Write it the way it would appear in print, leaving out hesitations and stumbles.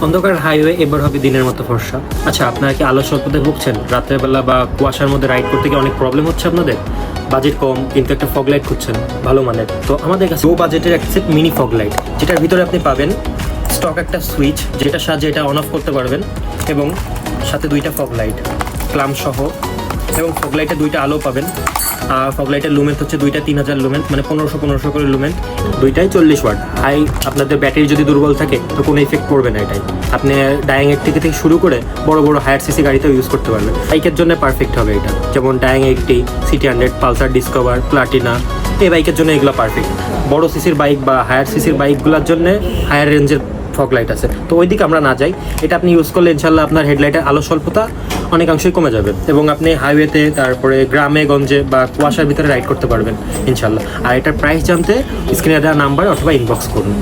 অন্ধকার হাইওয়ে এবার হবে দিনের মতো ফর্সা। আচ্ছা, আপনারা কি আলো স্বল্পতায় ভুগছেন? রাতের বেলা বা কুয়াশার মধ্যে রাইড করতে গিয়ে অনেক প্রবলেম হচ্ছে আপনাদের? বাজেট কম কিন্তু একটা ফগ লাইট খুঁজছেন ভালো মানের, তো আমাদের কাছে লো বাজেটের একটা সেট মিনি ফগ লাইট, যেটার ভিতরে আপনি পাবেন স্টক একটা সুইচ, যেটার সাহায্যে এটা অন অফ করতে পারবেন, এবং সাথে দুইটা ফগ লাইট ক্লাম সহ, এবং ফগ লাইটে দুইটা আলো পাবেন। আর ফগ লাইটের লুমেন্ট হচ্ছে দুইটা 3000 লুমেন্ট, মানে 1500 করে লুমেন্ট, দুইটাই 40 ওয়াট। হাই আপনাদের ব্যাটারি যদি দুর্বল থাকে তো কোনো ইফেক্ট পড়বে না এটাই। আপনি ডায়াং থেকে শুরু করে বড় বড় হায়ার সিসি গাড়িতেও ইউজ করতে পারবেন। বাইকের জন্য পারফেক্ট হবে এটা, যেমন ডায়াং 80, সিটি 100, পালসার ডিসকভার, প্লাটিনা, এই বাইকের জন্য এগুলো পারফেক্ট। বড় সিসির বাইক বা হায়ার সিসির বাইকগুলোর জন্য হায়ার রেঞ্জের ফগ লাইট আছে, তো ওই দিকে আমরা না যাই। এটা আপনি ইউজ করলে ইনশাল্লাহ আপনার হেডলাইটের আলো স্বল্পতা অনেকাংশই কমে যাবে, এবং আপনি হাইওয়েতে, তারপরে গ্রামে গঞ্জে বা কুয়াশার ভিতরে রাইড করতে পারবেন ইনশাল্লাহ। আর এটার প্রাইস জানতে স্ক্রিনে দেওয়া নাম্বার অথবা ইনবক্স করুন।